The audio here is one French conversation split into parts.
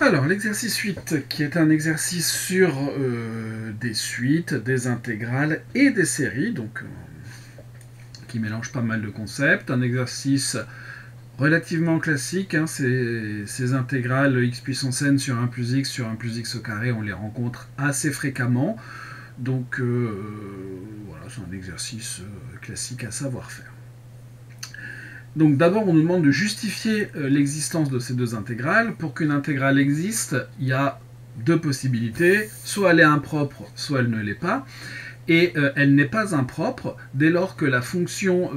Alors, l'exercice 8, qui est un exercice sur des suites, des intégrales et des séries, donc qui mélange pas mal de concepts. Un exercice relativement classique, hein, ces intégrales x puissance n sur 1 plus x sur 1 plus x au carré, on les rencontre assez fréquemment. Donc voilà, c'est un exercice classique à savoir faire. Donc d'abord, on nous demande de justifier l'existence de ces deux intégrales. Pour qu'une intégrale existe, il y a deux possibilités. Soit elle est impropre, soit elle ne l'est pas. Et elle n'est pas impropre dès lors que la fonction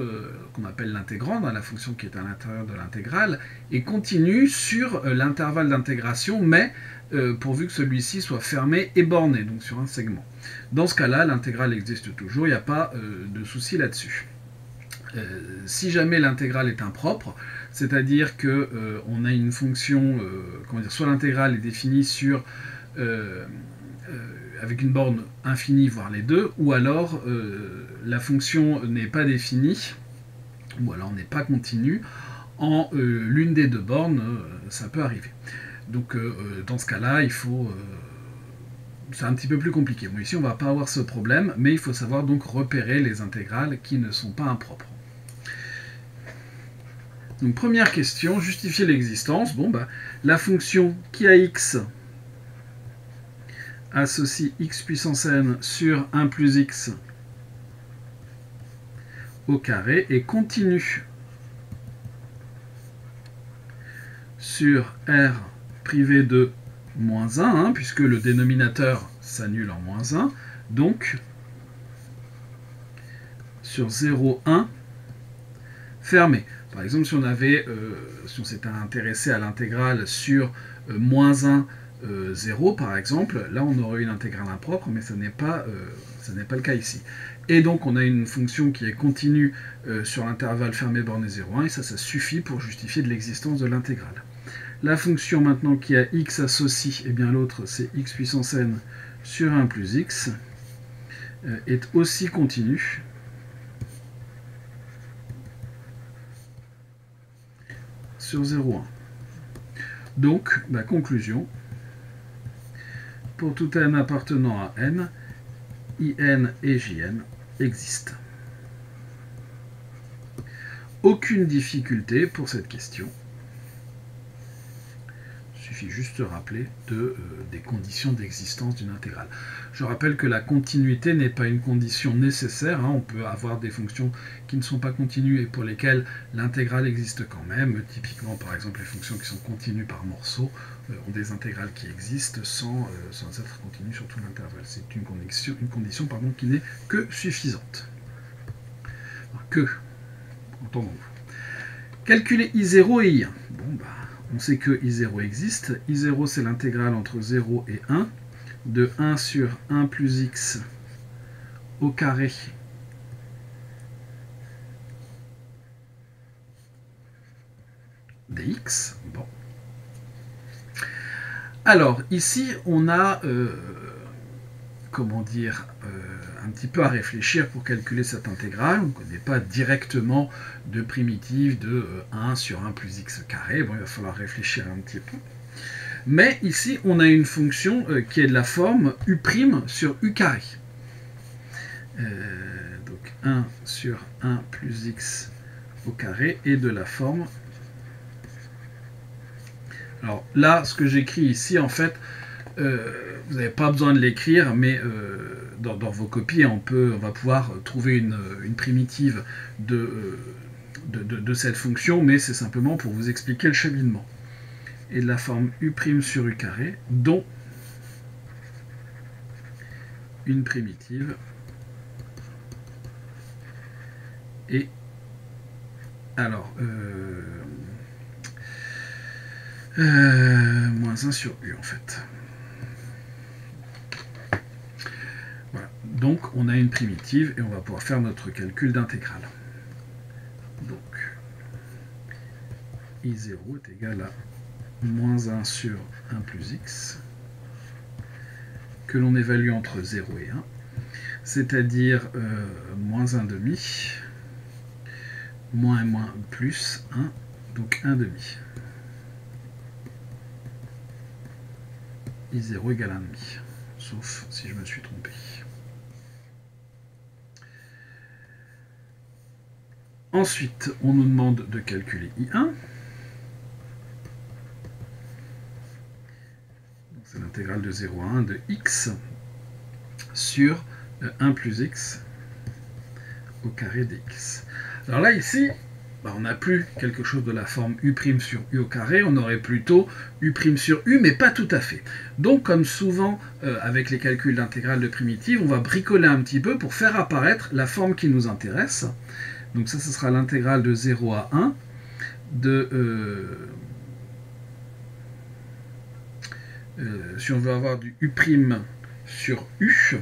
qu'on appelle l'intégrande, hein, la fonction qui est à l'intérieur de l'intégrale, est continue sur l'intervalle d'intégration, mais pourvu que celui-ci soit fermé et borné, donc sur un segment. Dans ce cas-là, l'intégrale existe toujours, il n'y a pas de souci là-dessus. Si jamais l'intégrale est impropre, c'est-à-dire que on a une fonction, comment dire, soit l'intégrale est définie sur avec une borne infinie, voire les deux, ou alors la fonction n'est pas définie, ou alors n'est pas continue, en l'une des deux bornes, ça peut arriver. Donc dans ce cas-là, il faut... c'est un petit peu plus compliqué. Bon, ici, on ne va pas avoir ce problème, mais il faut savoir donc repérer les intégrales qui ne sont pas impropres. Donc première question, justifier l'existence. Bon, bah, la fonction qui a x associe x puissance n sur 1 plus x au carré et continue sur r privé de moins 1, hein, puisque le dénominateur s'annule en moins 1. Donc, sur 0, 1, fermé. Par exemple, si on s'était intéressé à l'intégrale sur moins 1, 0 par exemple, là on aurait une intégrale impropre, mais ça n'est pas le cas ici. Et donc on a une fonction qui est continue sur l'intervalle fermé borné 0,1, et ça suffit pour justifier de l'existence de l'intégrale. La fonction maintenant qui a x associe, et bien l'autre c'est x puissance n sur 1 plus x, est aussi continue. Sur 0,1. Donc, la conclusion, pour tout n appartenant à n, in et jn existent. Aucune difficulté pour cette question. Il suffit juste de rappeler des conditions d'existence d'une intégrale. Je rappelle que la continuité n'est pas une condition nécessaire. Hein. On peut avoir des fonctions qui ne sont pas continues et pour lesquelles l'intégrale existe quand même. Typiquement, par exemple, les fonctions qui sont continues par morceaux ont des intégrales qui existent sans être continues sur tout l'intervalle. C'est une condition qui n'est que suffisante. Alors, que, entendons-nous. Calculer I0 et I1. Bon, bah, on sait que I0 existe. I0, c'est l'intégrale entre 0 et 1 de 1 sur 1 plus x au carré dx. Bon. Alors, ici, on a, comment dire, un petit peu à réfléchir pour calculer cette intégrale. On ne connaît pas directement de primitive de 1 sur 1 plus x carré. Bon, il va falloir réfléchir un petit peu. Mais ici, on a une fonction qui est de la forme u' sur u carré. Donc 1 sur 1 plus x au carré est de la forme... Alors là, ce que j'écris ici, en fait, vous n'avez pas besoin de l'écrire, mais dans vos copies, on va pouvoir trouver une primitive de cette fonction, mais c'est simplement pour vous expliquer le cheminement. Et de la forme u' sur u carré, dont une primitive et alors moins 1 sur u en fait. Voilà. Donc on a une primitive et on va pouvoir faire notre calcul d'intégrale. Donc I0 est égal à moins 1 sur 1 plus x que l'on évalue entre 0 et 1, c'est-à-dire moins 1 demi, moins et moins plus 1, donc 1 demi. I0 égale 1,5. Sauf si je me suis trompé. Ensuite, on nous demande de calculer I1. C'est l'intégrale de 0 à 1 de x sur 1 plus x au carré dx. Alors là, ici, on n'a plus quelque chose de la forme u' sur u au carré, on aurait plutôt u' sur u, mais pas tout à fait. Donc, comme souvent avec les calculs d'intégrale de primitive, on va bricoler un petit peu pour faire apparaître la forme qui nous intéresse. Donc ça, ce sera l'intégrale de 0 à 1 de... si on veut avoir du u' sur u,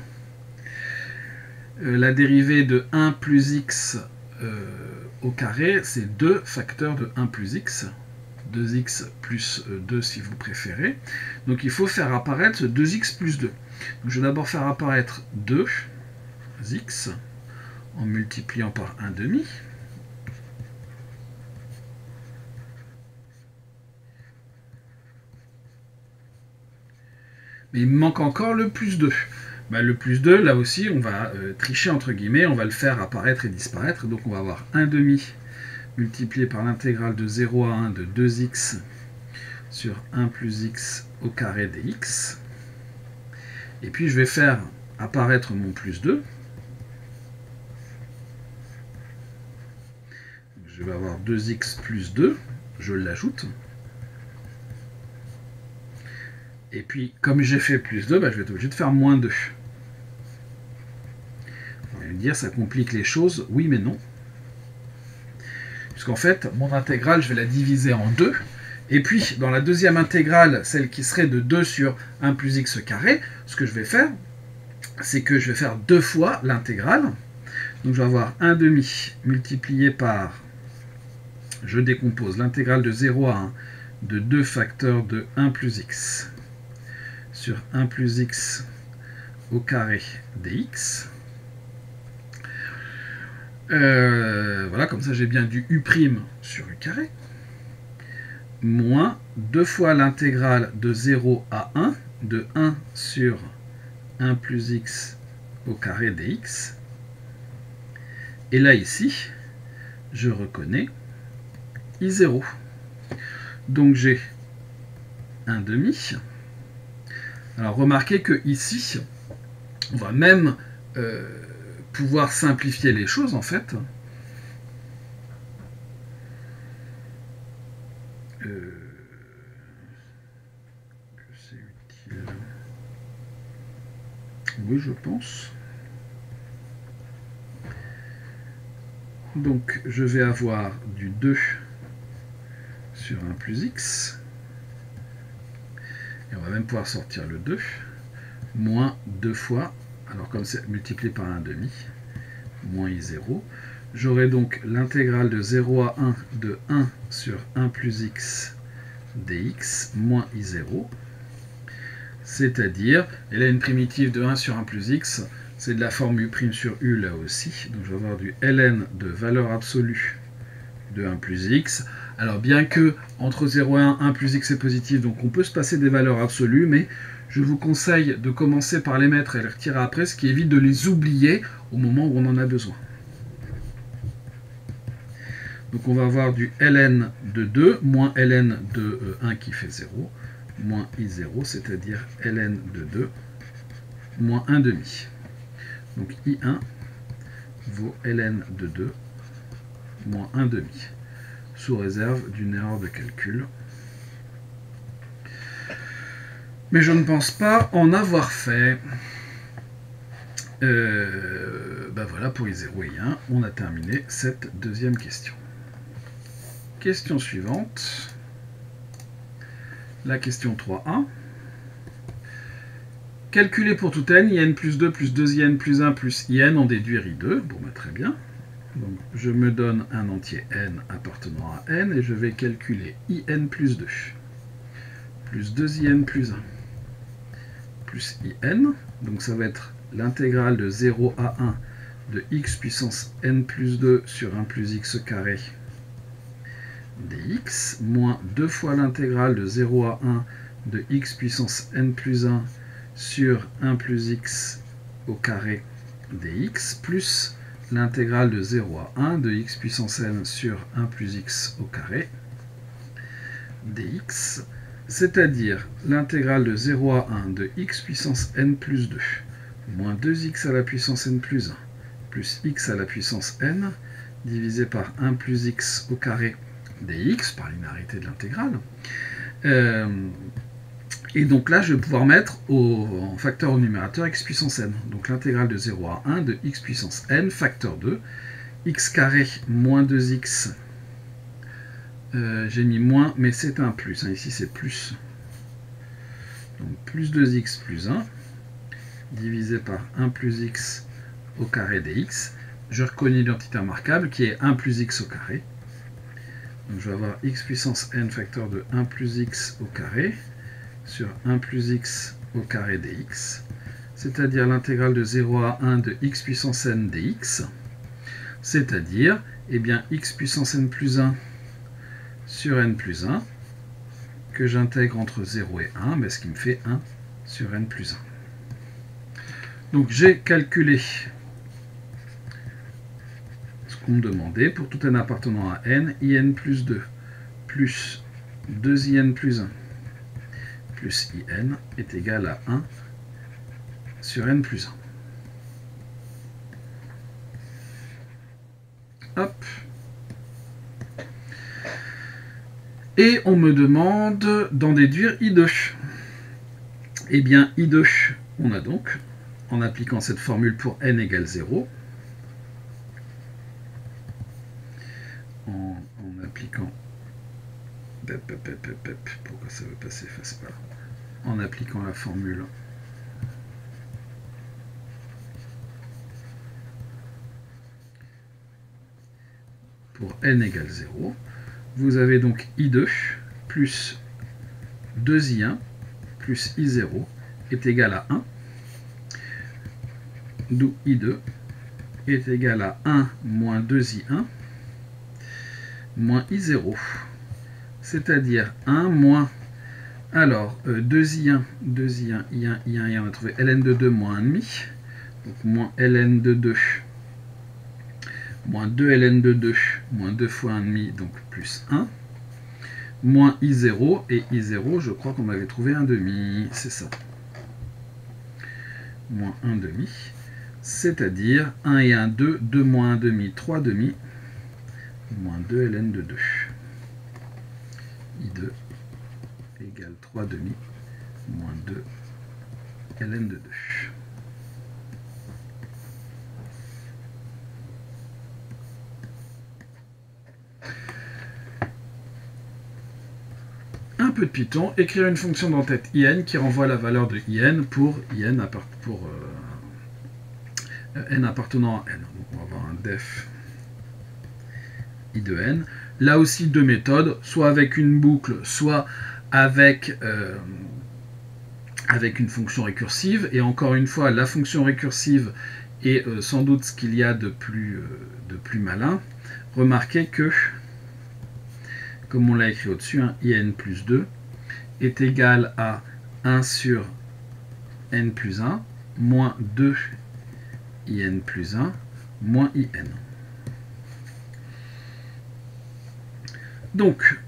la dérivée de 1 plus x au carré, c'est 2 facteurs de 1 plus x, 2x plus 2 si vous préférez. Donc il faut faire apparaître 2x plus 2. Donc, je vais d'abord faire apparaître 2x en multipliant par 1,5. Mais il me manque encore le plus 2. Le plus 2, là aussi, on va tricher entre guillemets, on va le faire apparaître et disparaître. Donc on va avoir 1,5 multiplié par l'intégrale de 0 à 1 de 2x sur 1 plus x au carré dx. Et puis je vais faire apparaître mon plus 2. Je vais avoir 2x plus 2, je l'ajoute. Et puis, comme j'ai fait plus 2, je vais être obligé de faire moins 2. On va me dire, ça complique les choses. Oui, mais non. Puisqu'en fait, mon intégrale, je vais la diviser en 2. Et puis, dans la deuxième intégrale, celle qui serait de 2 sur 1 plus x carré, ce que je vais faire, c'est que je vais faire 2 fois l'intégrale. Donc, je vais avoir 1,5 multiplié par... Je décompose l'intégrale de 0 à 1 de 2 facteurs de 1 plus x sur 1 plus x au carré dx. Voilà, comme ça j'ai bien du u' sur u carré, moins 2 fois l'intégrale de 0 à 1 de 1 sur 1 plus x au carré dx. Et là, ici, je reconnais I0. Donc j'ai 1,5. Alors remarquez que ici, on va même pouvoir simplifier les choses en fait. C'est utile. Oui, je pense. Donc je vais avoir du 2 sur 1 plus x. Et on va même pouvoir sortir le 2, moins 2 fois, alors comme c'est multiplié par 1,5, moins I0. J'aurai donc l'intégrale de 0 à 1 de 1 sur 1 plus x dx, moins I0. C'est-à-dire, elle a une primitive de 1 sur 1 plus x, c'est de la forme u' sur u là aussi. Donc je vais avoir du ln de valeur absolue de 1 plus x. Alors bien que entre 0 et 1, 1 plus x est positif, donc on peut se passer des valeurs absolues, mais je vous conseille de commencer par les mettre et les retirer après, ce qui évite de les oublier au moment où on en a besoin. Donc on va avoir du ln de 2 moins ln de 1 qui fait 0, moins I0, c'est-à-dire ln de 2 moins 1,5. Donc I1 vaut ln de 2 moins 1,5. Sous réserve d'une erreur de calcul. Mais je ne pense pas en avoir fait. Voilà, pour I0 et I1, on a terminé cette deuxième question. Question suivante. La question 3a. Calculer pour tout n, in plus 2 plus 2in plus 1 plus in, en déduire I2. Bon, très bien. Donc, je me donne un entier n appartenant à n et je vais calculer in plus 2 plus 2in plus 1 plus in. Donc ça va être l'intégrale de 0 à 1 de x puissance n plus 2 sur 1 plus x carré dx moins 2 fois l'intégrale de 0 à 1 de x puissance n plus 1 sur 1 plus x au carré dx plus l'intégrale de 0 à 1 de x puissance n sur 1 plus x au carré dx, c'est-à-dire l'intégrale de 0 à 1 de x puissance n plus 2 moins 2x à la puissance n plus 1 plus x à la puissance n divisé par 1 plus x au carré dx par linéarité de l'intégrale. Et donc là, je vais pouvoir mettre en facteur au numérateur x puissance n. Donc l'intégrale de 0 à 1 de x puissance n facteur 2, x carré moins 2x, j'ai mis moins, mais c'est un plus, hein, ici c'est plus. Donc plus 2x plus 1, divisé par 1 plus x au carré dx. Je reconnais l'identité remarquable qui est 1 plus x au carré. Donc je vais avoir x puissance n facteur de 1 plus x au carré sur 1 plus x au carré dx, c'est-à-dire l'intégrale de 0 à 1 de x puissance n dx, c'est-à-dire eh bien, x puissance n plus 1 sur n plus 1, que j'intègre entre 0 et 1, mais ce qui me fait 1 sur n plus 1. Donc j'ai calculé ce qu'on me demandait pour tout n appartenant à n, in plus 2 plus 2in plus 1 plus in est égal à 1 sur n plus 1. Hop. Et on me demande d'en déduire I2. Eh bien, I2, on a donc, en appliquant cette formule pour n égale 0, en appliquant... Pourquoi ça veut pas s'effacer pas là? En appliquant la formule pour n égale 0, vous avez donc I2 plus 2I1 plus I0 est égal à 1, d'où I2 est égal à 1 moins 2I1 moins I0, c'est-à-dire 1 moins, alors 2I1, I1, et on a trouvé ln de 2 moins 1,5, donc moins ln de 2 moins 2 ln de 2, moins 2 fois 1,5, donc plus 1, moins I0, et I0, je crois qu'on avait trouvé 1,5, c'est ça. Moins 1,5, c'est-à-dire 1 et 1, 2, 2 moins 1,5, 3,5, moins 2 ln de 2. I2 égale 3,5 moins 2 ln de 2. Un peu de Python, écrire une fonction d'entête in qui renvoie la valeur de in pour n appartenant à n. Donc on va avoir un def i de n. Là aussi deux méthodes, soit avec une boucle, soit avec une fonction récursive. Et encore une fois, la fonction récursive est sans doute ce qu'il y a de plus malin. Remarquez que, comme on l'a écrit au-dessus, in plus 2 est égal à 1 sur n plus 1 moins 2 in plus 1 moins in. Donc,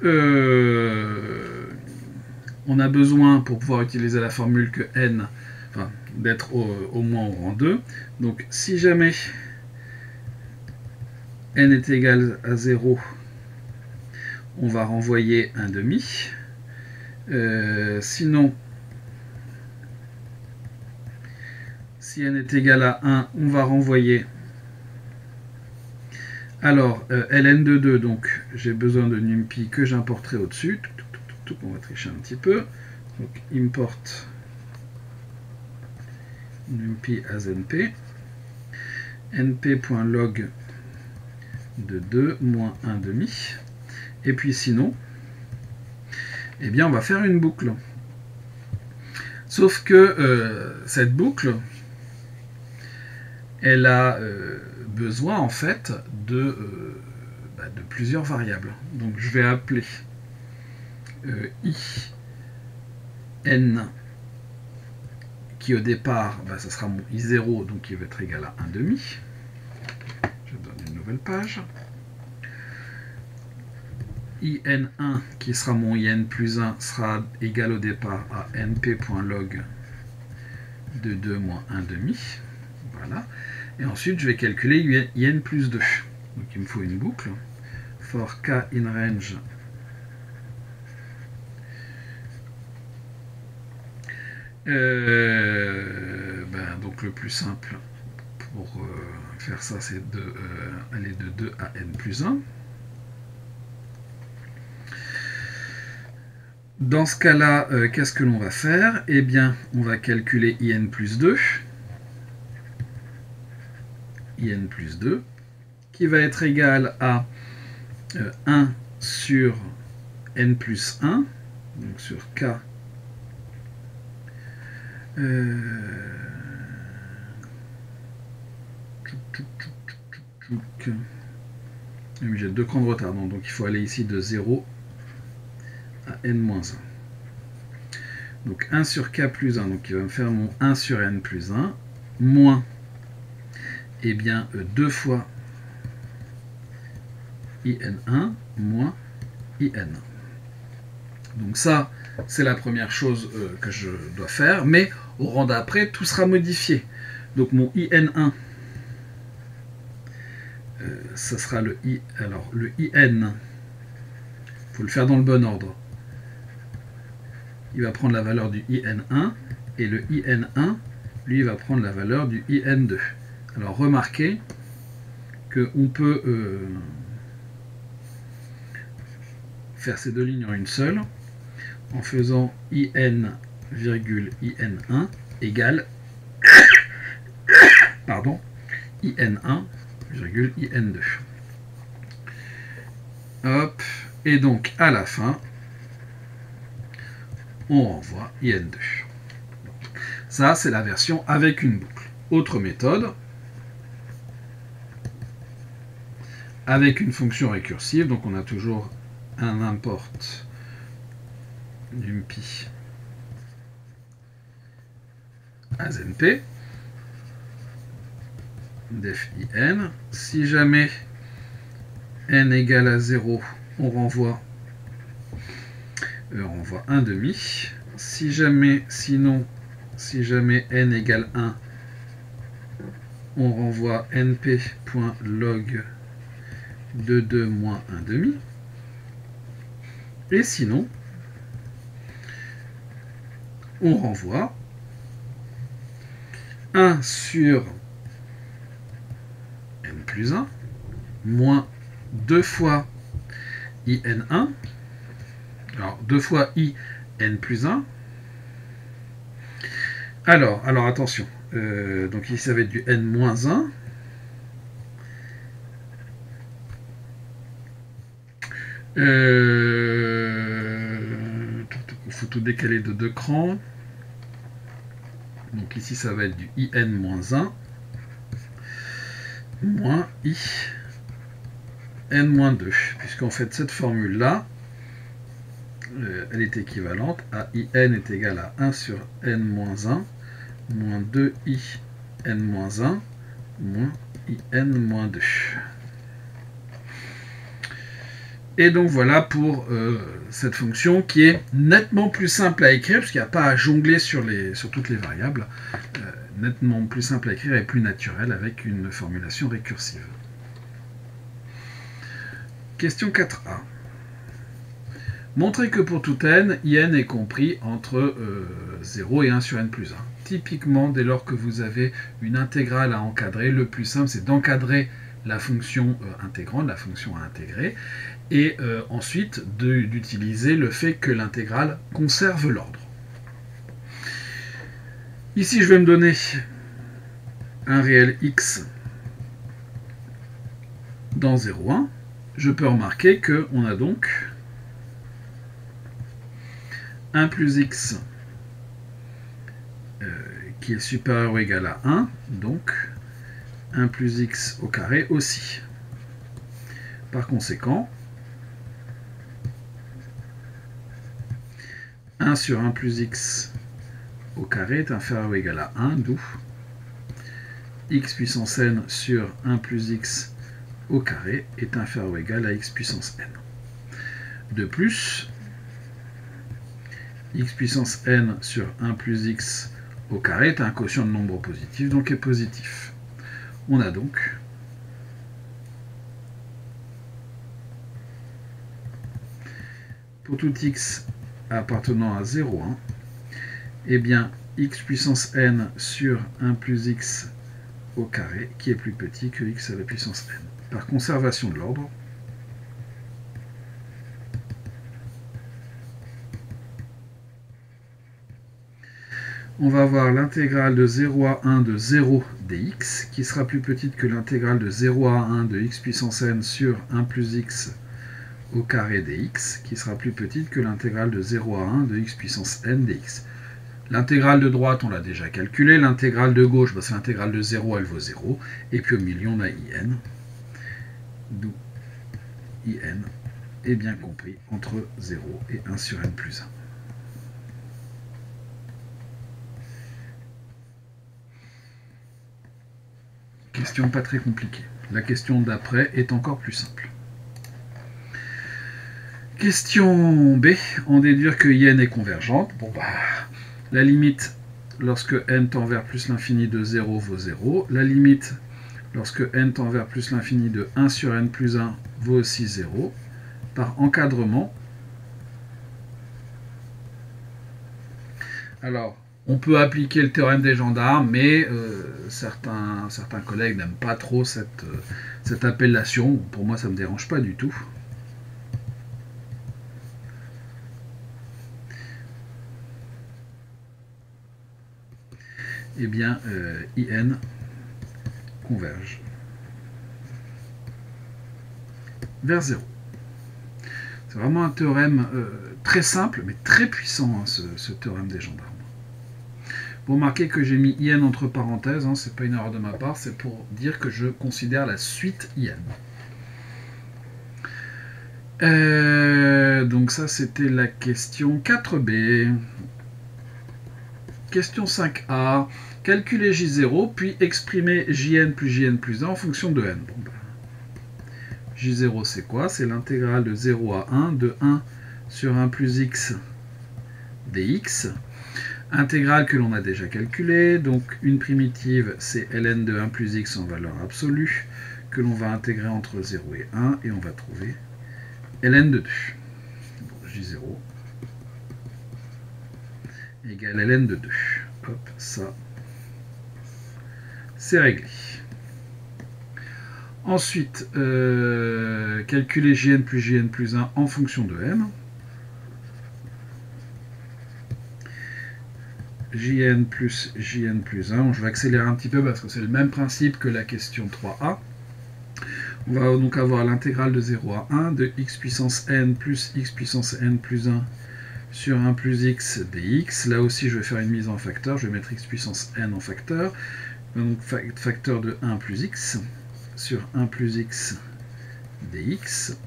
on a besoin, pour pouvoir utiliser la formule, que n, enfin, d'être au moins au rang 2. Donc, si jamais n est égal à 0, on va renvoyer 1,5. Sinon, si n est égal à 1, on va renvoyer... Alors, ln de 2, donc j'ai besoin de numpy que j'importerai au-dessus. On va tricher un petit peu. Donc, import numpy as np. np.log de 2 moins 1,5. Et puis sinon, eh bien, on va faire une boucle. Sauf que cette boucle, elle a besoin en fait de plusieurs variables. Donc je vais appeler i n qui au départ, bah, ça sera mon i0, donc il va être égal à 1 demi. Je donne une nouvelle page. in1 qui sera mon in plus 1 sera égal au départ à np.log de 2 moins 1 demi. Voilà. Et ensuite, je vais calculer in plus 2. Donc il me faut une boucle. For k in range donc le plus simple pour faire ça, c'est aller de 2 à n plus 1. Dans ce cas-là, qu'est-ce que l'on va faire? Eh bien, on va calculer in plus 2. In plus 2, qui va être égal à 1 sur n plus 1, donc sur k. J'ai 2 crans de retard, donc il faut aller ici de 0 à n-1. Donc 1 sur k plus 1, donc il va me faire mon 1 sur n plus 1, moins, eh bien, 2 fois in1 moins in. Donc ça, c'est la première chose que je dois faire, mais au rang d'après, tout sera modifié. Donc mon in1, ça sera le i. Alors le in, il faut le faire dans le bon ordre. Il va prendre la valeur du in1, et le in1, lui, va prendre la valeur du in2. Alors remarquez qu'on peut faire ces deux lignes en une seule, en faisant in, in1 égale pardon, in1, in2. Hop, et donc à la fin, on renvoie in2. Ça, c'est la version avec une boucle. Autre méthode, avec une fonction récursive, donc on a toujours un import numpy as np, def in. Si jamais n égale à 0, on renvoie 1 demi. Si jamais n égale 1, on renvoie np.log de 2 moins 1 demi. Et sinon, on renvoie 1 sur n plus 1 moins 2 fois in1. Alors, 2 fois in plus 1. Alors attention. Donc ici, ça va être du n moins 1. Il faut tout décaler de 2 crans. Donc ici, ça va être du in moins 1 moins i n moins 2. Puisqu'en fait, cette formule-là, elle est équivalente à in est égal à 1 sur n moins 1 moins 2i n moins 1 moins in moins 2. Et donc voilà pour cette fonction qui est nettement plus simple à écrire, parce qu'il n'y a pas à jongler sur toutes les variables, nettement plus simple à écrire et plus naturel avec une formulation récursive. Question 4a. Montrez que pour tout n, in est compris entre 0 et 1 sur n plus 1. Typiquement, dès lors que vous avez une intégrale à encadrer, le plus simple, c'est d'encadrer la fonction intégrante, la fonction à intégrer, et ensuite d'utiliser le fait que l'intégrale conserve l'ordre. Ici, je vais me donner un réel x dans 0,1. Je peux remarquer qu'on a donc 1 plus x qui est supérieur ou égal à 1, donc 1 plus x au carré aussi. Par conséquent, 1 sur 1 plus x au carré est inférieur ou égal à 1, d'où x puissance n sur 1 plus x au carré est inférieur ou égal à x puissance n. De plus, x puissance n sur 1 plus x au carré est un quotient de nombre positif, donc est positif. On a donc pour tout x appartenant à 0, 1, eh bien x puissance n sur 1 plus x au carré qui est plus petit que x à la puissance n. Par conservation de l'ordre, on va avoir l'intégrale de 0 à 1 de 0 dx qui sera plus petite que l'intégrale de 0 à 1 de x puissance n sur 1 plus x au carré dx qui sera plus petite que l'intégrale de 0 à 1 de x puissance n dx. L'intégrale de droite, on l'a déjà calculée. L'intégrale de gauche, c'est l'intégrale de 0, elle vaut 0. Et puis au milieu, on a in, d'où in est bien compris entre 0 et 1 sur n plus 1. Question pas très compliquée. La question d'après est encore plus simple. Question B, en déduire que in est convergente. Bon bah, la limite lorsque n tend vers plus l'infini de 0 vaut 0. La limite lorsque n tend vers plus l'infini de 1 sur n plus 1 vaut aussi 0. Par encadrement, alors on peut appliquer le théorème des gendarmes, mais certains collègues n'aiment pas trop cette appellation. Pour moi, ça ne me dérange pas du tout. Eh bien, in converge vers 0. C'est vraiment un théorème très simple, mais très puissant, hein, ce théorème des gendarmes. Vous remarquez que j'ai mis in entre parenthèses, hein, c'est pas une erreur de ma part, c'est pour dire que je considère la suite in. Donc ça, c'était la question 4b. Question 5a. Calculer J0, puis exprimer Jn plus 1 en fonction de n. Bon, ben, J0, c'est quoi? C'est l'intégrale de 0 à 1 de 1 sur 1 plus x dx. Intégrale que l'on a déjà calculée. Donc, une primitive, c'est ln de 1 plus x en valeur absolue, que l'on va intégrer entre 0 et 1, et on va trouver ln de 2. Donc, J0 égale ln de 2. Hop, ça, c'est réglé. Ensuite, calculer Jn plus 1 en fonction de n. Jn plus 1. Je vais accélérer un petit peu parce que c'est le même principe que la question 3a. On va donc avoir l'intégrale de 0 à 1 de x puissance n plus x puissance n plus 1 sur 1 plus x dx. Là aussi, je vais faire une mise en facteur. Je vais mettre x puissance n en facteur. Donc, facteur de 1 plus x sur 1 plus x dx.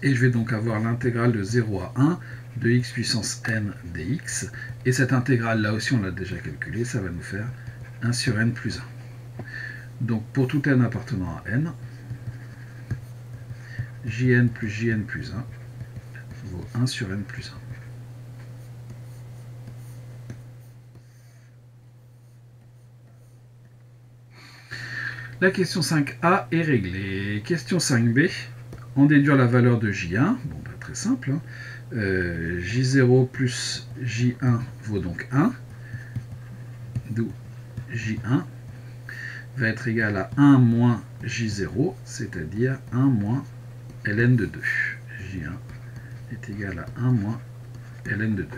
Et je vais donc avoir l'intégrale de 0 à 1 de x puissance n dx. Et cette intégrale, là aussi, on l'a déjà calculée. Ça va nous faire 1 sur n plus 1. Donc, pour tout n appartenant à n, Jn plus 1 vaut 1 sur n plus 1. La question 5a est réglée. Question 5b, en déduire la valeur de J1. Bon, bah, très simple. Hein. J0 plus J1 vaut donc 1. D'où J1 va être égal à 1 moins J0, c'est-à-dire 1 moins ln de 2. J1 est égal à 1 moins ln de 2.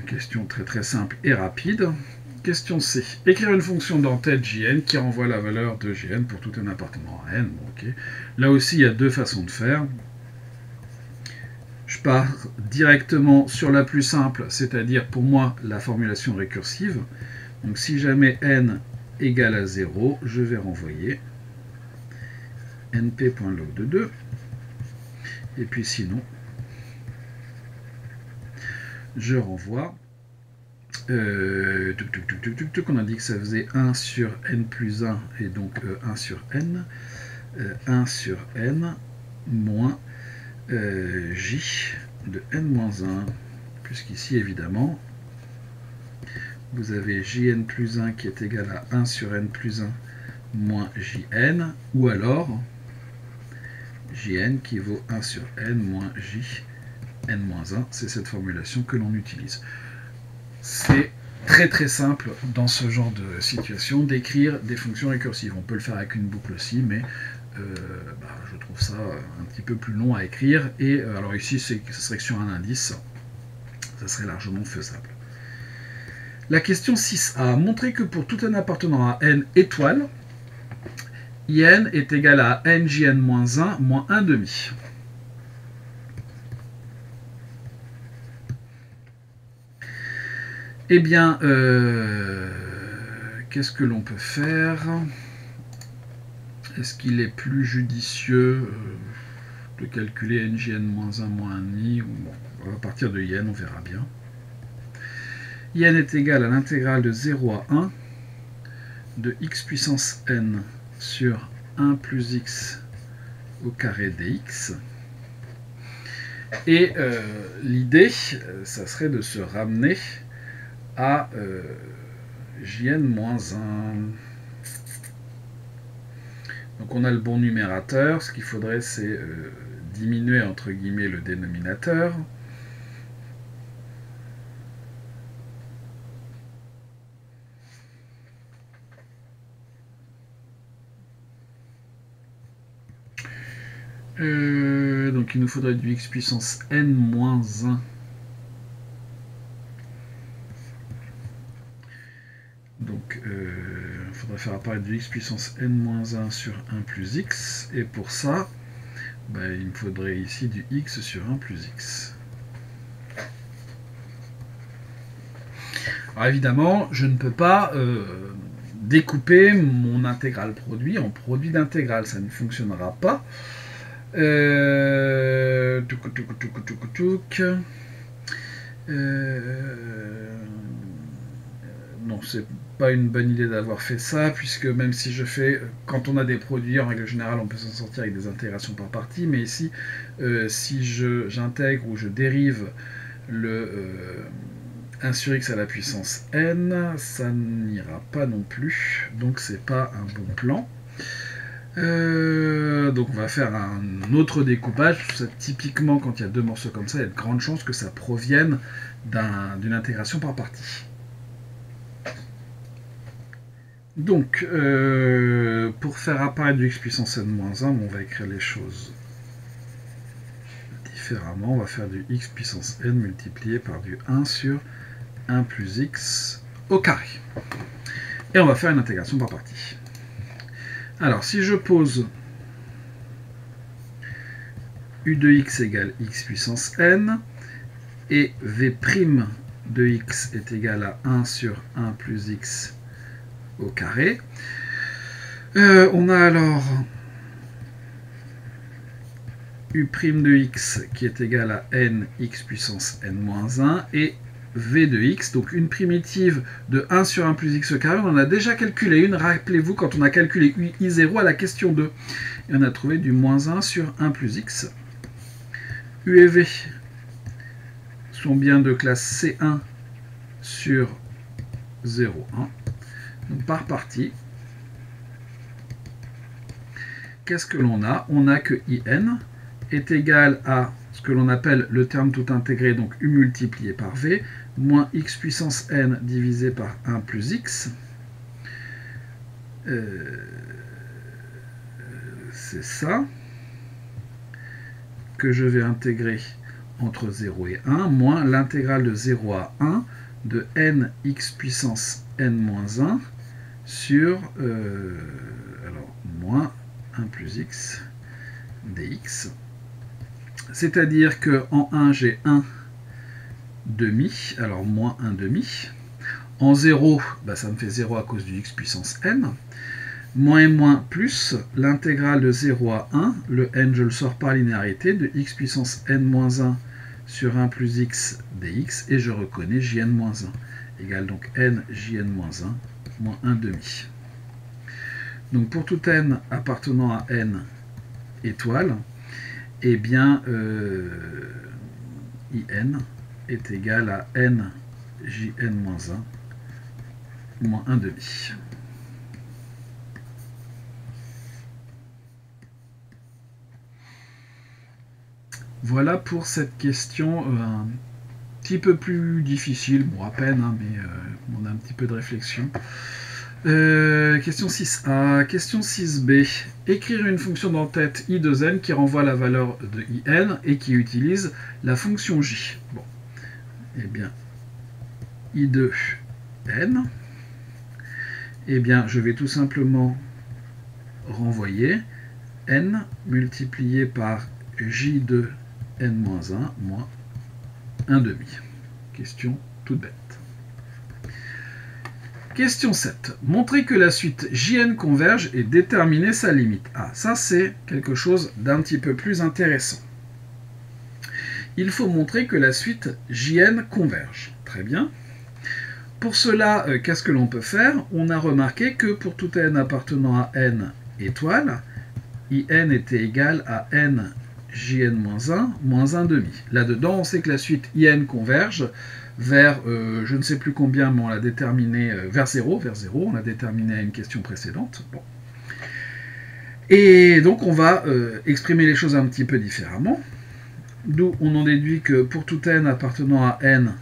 Question très très simple et rapide. Question C. Écrire une fonction d'entête Jn qui renvoie la valeur de Jn pour tout un appartenant à n. Bon, okay. Là aussi, il y a deux façons de faire. Je pars directement sur la plus simple, c'est-à-dire pour moi la formulation récursive. Donc si jamais n égale à 0, je vais renvoyer np.log de 2. Et puis sinon, je renvoie. On a dit que ça faisait 1 sur n plus 1, et donc 1 sur n. 1 sur n moins j de n-1, puisqu'ici, évidemment, vous avez jn plus 1 qui est égal à 1 sur n plus 1 moins jn, ou alors jn qui vaut 1 sur n moins j n-1. C'est cette formulation que l'on utilise. C'est très très simple dans ce genre de situation d'écrire des fonctions récursives. On peut le faire avec une boucle aussi, mais je trouve ça un petit peu plus long à écrire. Et alors ici, ce serait que sur un indice, ça serait largement faisable. La question 6a. Montrer que pour tout n appartenant à n étoiles, in est égal à njn-1 moins 1 demi. Eh bien, qu'est-ce que l'on peut faire? Est-ce qu'il est plus judicieux de calculer njn-1 moins 1,5 ou bon, à partir de in, on verra bien. In est égal à l'intégrale de 0 à 1 de x puissance n sur 1 plus x au carré dx. Et l'idée, ça serait de se ramener à jn-1. Donc on a le bon numérateur, ce qu'il faudrait c'est diminuer entre guillemets le dénominateur. Donc il nous faudrait du x puissance n moins 1 donc il faudrait faire apparaître du x puissance n-1 sur 1 plus x, et pour ça, il me faudrait ici du x sur 1 plus x. Alors évidemment, je ne peux pas découper mon intégral produit en produit d'intégrale, ça ne fonctionnera pas. Non, c'est pas une bonne idée d'avoir fait ça, puisque même si je fais, quand on a des produits, en règle générale, on peut s'en sortir avec des intégrations par partie, mais ici, si j'intègre ou je dérive le 1 sur x à la puissance n, ça n'ira pas non plus, donc c'est pas un bon plan. Donc on va faire un autre découpage. Ça, typiquement, quand il y a deux morceaux comme ça, il y a de grandes chances que ça provienne d'une intégration par partie. Donc, pour faire apparaître du x puissance n-1, on va écrire les choses différemment. On va faire du x puissance n multiplié par du 1 sur 1 plus x au carré. Et on va faire une intégration par partie. Alors, si je pose u de x égale x puissance n, et v' de x est égal à 1 sur 1 plus x au carré, on a alors u' de x qui est égal à n x puissance n-1 et v de x, donc une primitive de 1 sur 1 plus x au carré. On en a déjà calculé une, rappelez-vous, quand on a calculé i0 à la question 2. Et on a trouvé du moins 1 sur 1 plus x. U et v sont bien de classe C1 sur 0,1. Donc par partie, qu'est-ce que l'on a? On a que in est égal à ce que l'on appelle le terme tout intégré, donc u multiplié par v, moins x puissance n divisé par 1 plus x. C'est ça que je vais intégrer entre 0 et 1, moins l'intégrale de 0 à 1 de n x puissance n-1 sur alors, moins 1 plus x dx. C'est-à-dire que en 1, j'ai 1 demi, alors moins 1 demi. En 0, ça me fait 0 à cause du x puissance n. moins et moins plus l'intégrale de 0 à 1, le n je le sors par linéarité, de x puissance n-1 sur 1 plus x dx, et je reconnais jn-1, égale donc n jn-1 moins 1 demi. Donc pour tout n appartenant à n étoile, eh bien in est égal à n jn-1 moins 1 demi. Voilà pour cette question un petit peu plus difficile, bon à peine, hein, mais on a un petit peu de réflexion. Question 6a. Question 6b. Écrire une fonction d'entête i de n qui renvoie la valeur de in et qui utilise la fonction j. Bon. Eh bien, i de n. Eh bien, je vais tout simplement renvoyer n multiplié par j de n-1 moins 1 demi. Question toute bête. Question 7. Montrer que la suite Jn converge et déterminer sa limite. Ah, ça c'est quelque chose d'un petit peu plus intéressant. Il faut montrer que la suite Jn converge. Très bien. Pour cela, qu'est-ce que l'on peut faire? On a remarqué que pour tout n appartenant à n étoile, in était égal à n jn-1 moins 1 demi. Là-dedans, on sait que la suite in converge vers, je ne sais plus combien, mais on l'a déterminé vers 0, on l'a déterminé à une question précédente. Bon. Et donc, on va exprimer les choses un petit peu différemment. D'où on en déduit que pour tout n appartenant à n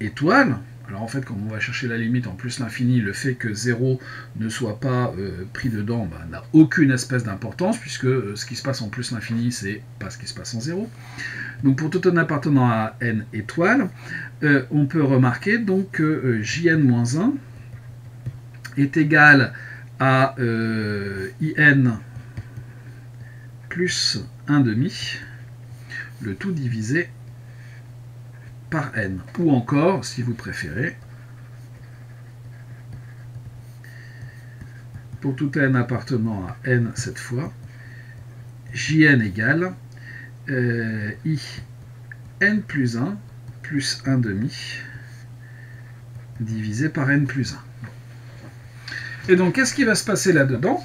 étoile, alors en fait, quand on va chercher la limite en plus l'infini, le fait que 0 ne soit pas pris dedans n'a aucune espèce d'importance, puisque ce qui se passe en plus l'infini, c'est pas ce qui se passe en 0. Donc pour tout n appartenant à n étoile, on peut remarquer donc que jn-1 est égal à in plus 1 demi, le tout divisé par n. Ou encore, si vous préférez, pour tout n appartenant à n cette fois, jn égale i n plus 1 plus 1 demi divisé par n plus 1. Et donc, qu'est-ce qui va se passer là-dedans?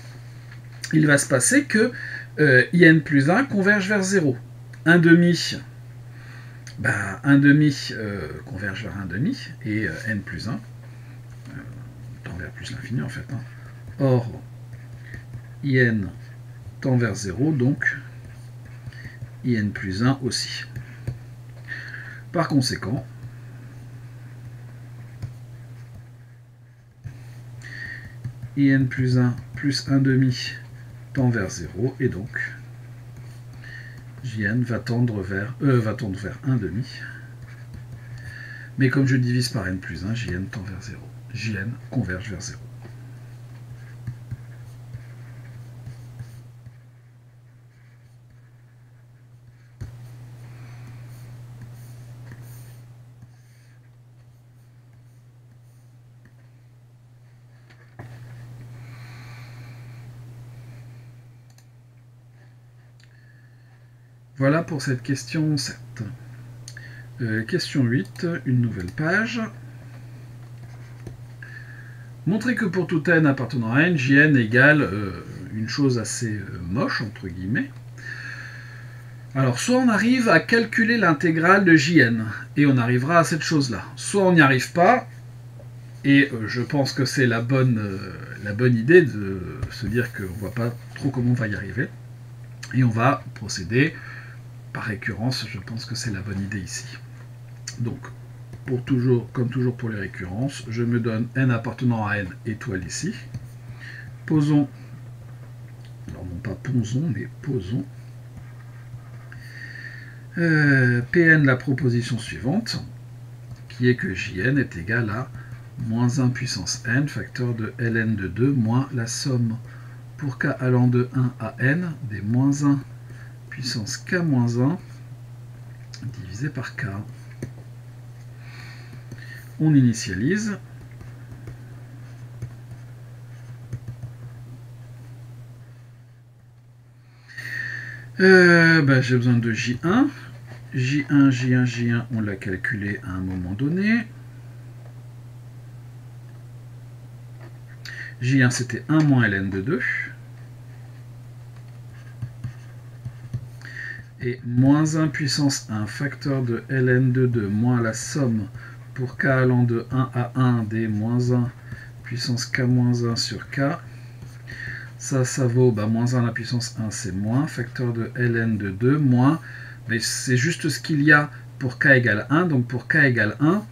Il va se passer que in plus 1 converge vers 0. 1 demi, ben, 1 demi converge vers 1 demi, et n plus 1 tend vers plus l'infini en fait. Hein. Or, in tend vers 0, donc in plus 1 aussi. Par conséquent, in plus 1 plus 1 demi tend vers 0, et donc jn va tendre vers 1 demi. Mais comme je divise par n plus 1, jn tend vers 0. Jn converge vers 0. Voilà pour cette question 7. Question 8, une nouvelle page. Montrer que pour tout n appartenant à n, jn égale une chose assez moche, entre guillemets. Alors, soit on arrive à calculer l'intégrale de jn, et on arrivera à cette chose-là. Soit on n'y arrive pas, et je pense que c'est la bonne idée de se dire qu'on ne voit pas trop comment on va y arriver. Et on va procéder par récurrence, je pense que c'est la bonne idée ici. Donc, comme toujours pour les récurrences, je me donne n appartenant à n étoile ici. Posons, alors non pas ponzons, mais posons, Pn la proposition suivante, qui est que Jn est égal à moins 1 puissance n, facteur de ln de 2, moins la somme pour k allant de 1 à n des moins 1 puissance k moins 1 divisé par k. On initialise. J'ai besoin de J1. J1, J1, J1, on l'a calculé à un moment donné. J1, c'était 1 moins ln de 2. Et moins 1 puissance 1, facteur de ln de 2, moins la somme pour k allant de 1 à 1 des moins 1 puissance k moins 1 sur k. Ça vaut moins 1 à la puissance 1, c'est moins, facteur de ln de 2, moins, mais c'est juste ce qu'il y a pour k égale 1, donc pour k égale 1,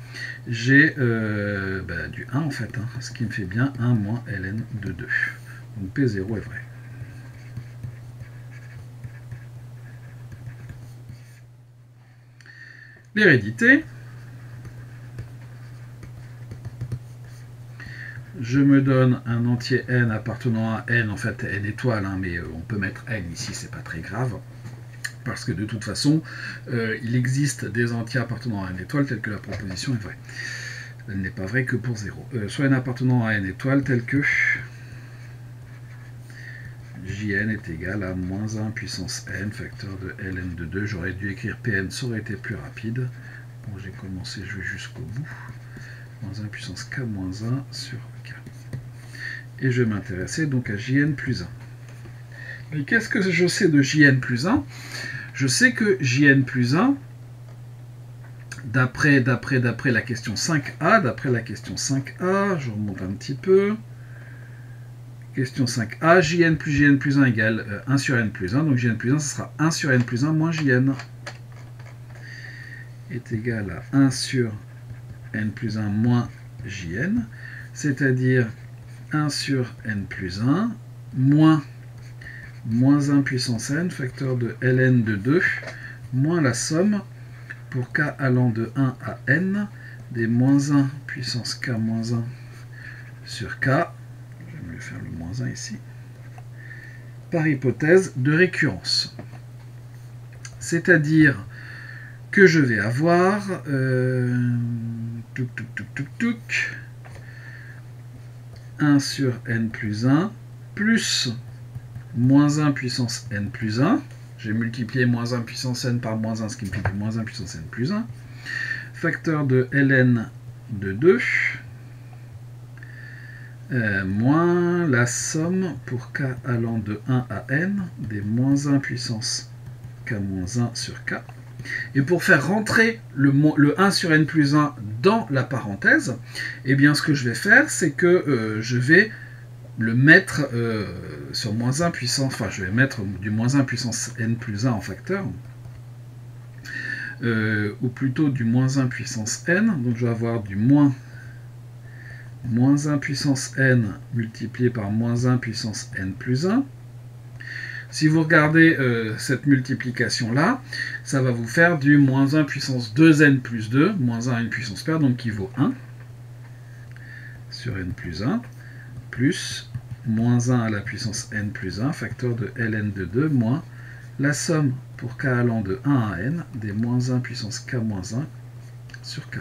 j'ai du 1 en fait, ce qui me fait bien 1 moins ln de 2. Donc P0 est vrai. L'hérédité. Je me donne un entier n appartenant à n, en fait n étoile, mais on peut mettre n ici, c'est pas très grave. Parce que de toute façon, il existe des entiers appartenant à n étoile tels que la proposition est vraie. Elle n'est pas vraie que pour 0. Soit n appartenant à n étoile tel que Jn est égal à moins 1 puissance n, facteur de ln de 2. J'aurais dû écrire Pn, ça aurait été plus rapide. Bon, j'ai commencé, je vais jusqu'au bout. Moins 1 puissance k moins 1 sur k. Et je vais m'intéresser donc à Jn plus 1. Mais qu'est-ce que je sais de Jn plus 1? Je sais que Jn plus 1, d'après la question 5a, je remonte un petit peu. Question 5a, Jn plus 1 égale 1 sur n plus 1. Donc Jn plus 1, ce sera 1 sur n plus 1 moins Jn. Est égal à 1 sur n plus 1 moins Jn. C'est-à-dire 1 sur n plus 1 moins 1 puissance n, facteur de ln de 2, moins la somme pour k allant de 1 à n des moins 1 puissance k moins 1 sur k, je vais mieux faire le moins 1 ici, par hypothèse de récurrence. C'est-à-dire que je vais avoir 1 sur n plus 1 plus moins 1 puissance n plus 1. J'ai multiplié moins 1 puissance n par moins 1, ce qui me fait moins 1 puissance n plus 1. Facteur de ln de 2 moins la somme pour k allant de 1 à n des moins 1 puissance k moins 1 sur k. Et pour faire rentrer le 1 sur n plus 1 dans la parenthèse, eh bien ce que je vais faire, c'est que je vais le mettre sur moins 1 puissance, enfin je vais mettre du moins 1 puissance n plus 1 en facteur, ou plutôt du moins 1 puissance n, donc je vais avoir du moins 1 puissance n multiplié par moins 1 puissance n plus 1. Si vous regardez cette multiplication-là, ça va vous faire du moins 1 puissance 2n plus 2, moins 1 n puissance paire, donc qui vaut 1 sur n plus 1, plus moins 1 à la puissance n plus 1, facteur de ln de 2, moins la somme pour k allant de 1 à n des moins 1 puissance k moins 1 sur k.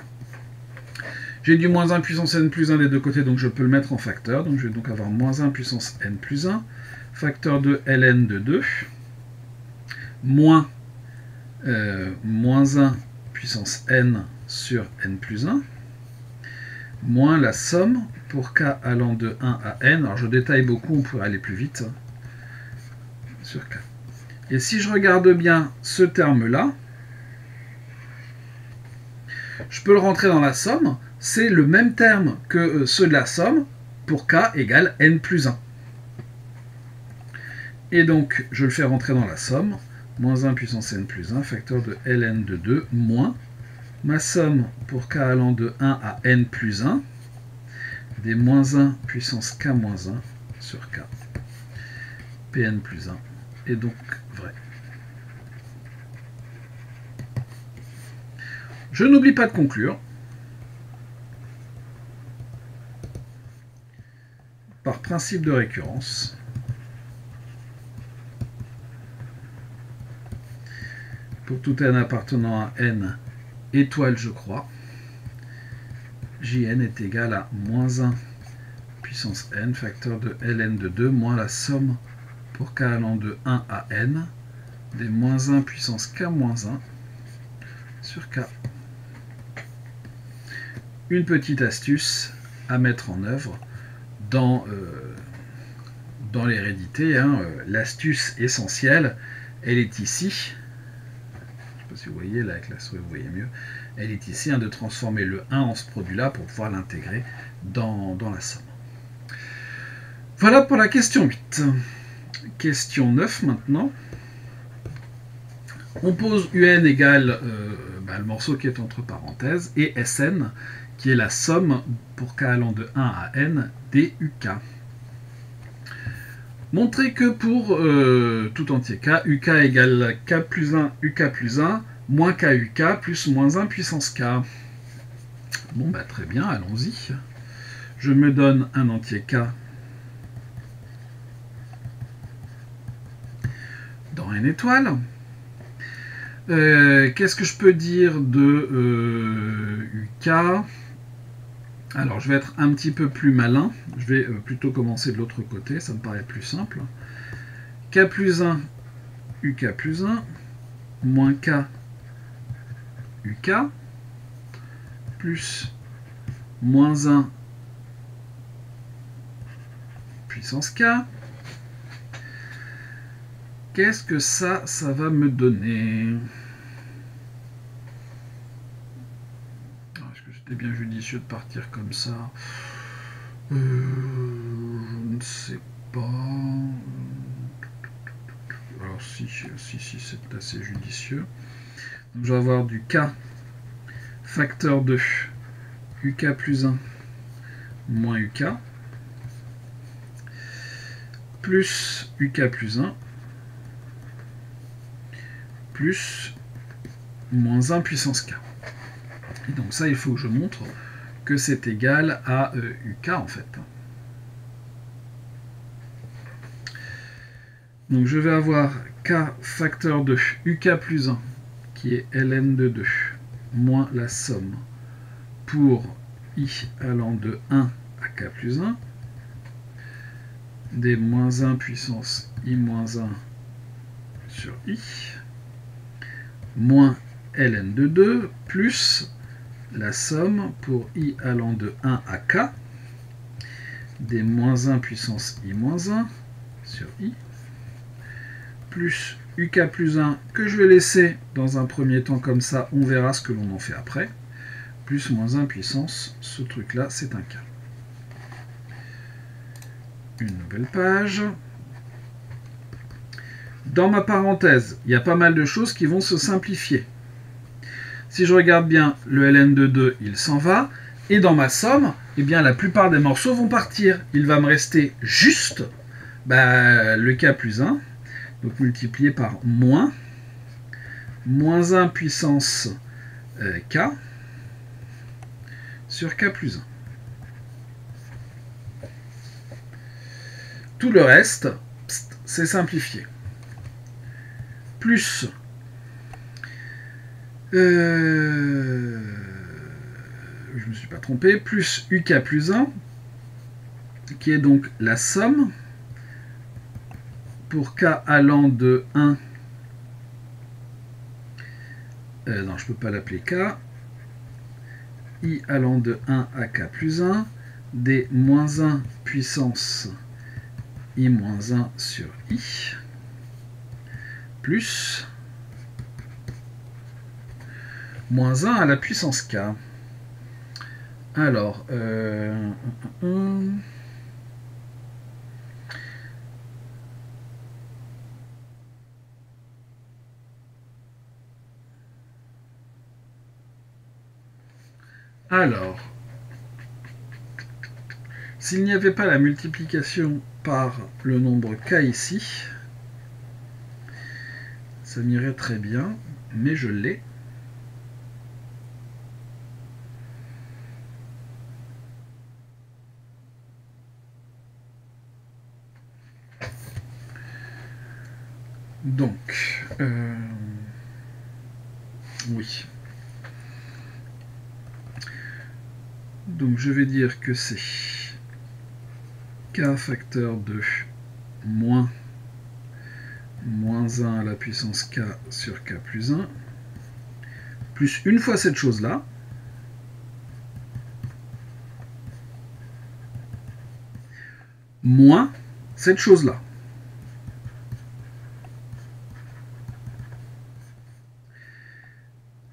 J'ai du moins 1 puissance n plus 1 des deux côtés, donc je peux le mettre en facteur. Donc je vais donc avoir moins 1 puissance n plus 1, facteur de ln de 2, moins 1 puissance n sur n plus 1, moins la somme pour k allant de 1 à n. Alors je détaille beaucoup, on pourrait aller plus vite, sur k. Et si je regarde bien ce terme-là, je peux le rentrer dans la somme. C'est le même terme que ceux de la somme pour k égale n plus 1. Et donc, je le fais rentrer dans la somme. Moins 1 puissance n plus 1, facteur de ln de 2, moins ma somme pour k allant de 1 à n plus 1, des moins 1 puissance k moins 1 sur k. Pn plus 1 est donc vrai. Je n'oublie pas de conclure par principe de récurrence. Pour tout n appartenant à n étoile, je crois, Jn est égal à moins 1 puissance n, facteur de ln de 2, moins la somme pour k allant de 1 à n, des moins 1 puissance k moins 1 sur k. Une petite astuce à mettre en œuvre dans l'hérédité. Hein, l'astuce essentielle, elle est ici. Je ne sais pas si vous voyez, là avec la souris vous voyez mieux. Elle est ici, hein, de transformer le 1 en ce produit-là pour pouvoir l'intégrer dans la somme. Voilà pour la question 8. Question 9 maintenant. On pose UN égale le morceau qui est entre parenthèses et Sn qui est la somme pour k allant de 1 à n des UK. Montrez que pour tout entier k, UK égale k plus 1 UK plus 1 moins k UK plus moins 1 puissance k. Bon bah très bien, allons-y. Je me donne un entier k dans n étoiles. Qu'est-ce que je peux dire de UK? Alors, je vais être un petit peu plus malin. Je vais plutôt commencer de l'autre côté. Ça me paraît plus simple. K plus 1, UK plus 1, moins K, UK, plus moins 1, puissance K. Qu'est-ce que ça va me donner? Est-ce que c'était bien judicieux de partir comme ça? Je ne sais pas. Alors si c'est assez judicieux. Donc, je vais avoir du K facteur de UK plus 1 moins UK plus UK plus 1 plus moins 1 puissance k. Et donc ça, il faut que je montre que c'est égal à UK en fait. Donc je vais avoir k facteur de UK plus 1 qui est ln de 2 moins la somme pour i allant de 1 à k plus 1 des moins 1 puissance i moins 1 sur i moins ln de 2 plus la somme pour i allant de 1 à k des moins 1 puissance i moins 1 sur i plus UK plus 1 que je vais laisser dans un premier temps comme ça, on verra ce que l'on en fait après, plus moins 1 puissance, ce truc là c'est un k. Une nouvelle page. Dans ma parenthèse, il y a pas mal de choses qui vont se simplifier. Si je regarde bien, le ln de 2, il s'en va. Et dans ma somme, eh bien, la plupart des morceaux vont partir. Il va me rester juste le k plus 1, donc multiplié par moins 1 puissance k sur k plus 1. Tout le reste, c'est simplifié. Plus je me suis pas trompé, plus UK plus 1, qui est donc la somme pour k allant de 1, non je peux pas l'appeler k, i allant de 1 à k plus 1, des moins 1 puissance i moins 1 sur i, plus moins 1 à la puissance k. Alors, s'il n'y avait pas la multiplication par le nombre k ici, ça m'irait très bien, mais je l'ai. Donc, oui. Donc je vais dire que c'est k facteur de moins moins 1 à la puissance k sur k plus 1, plus une fois cette chose-là, moins cette chose-là.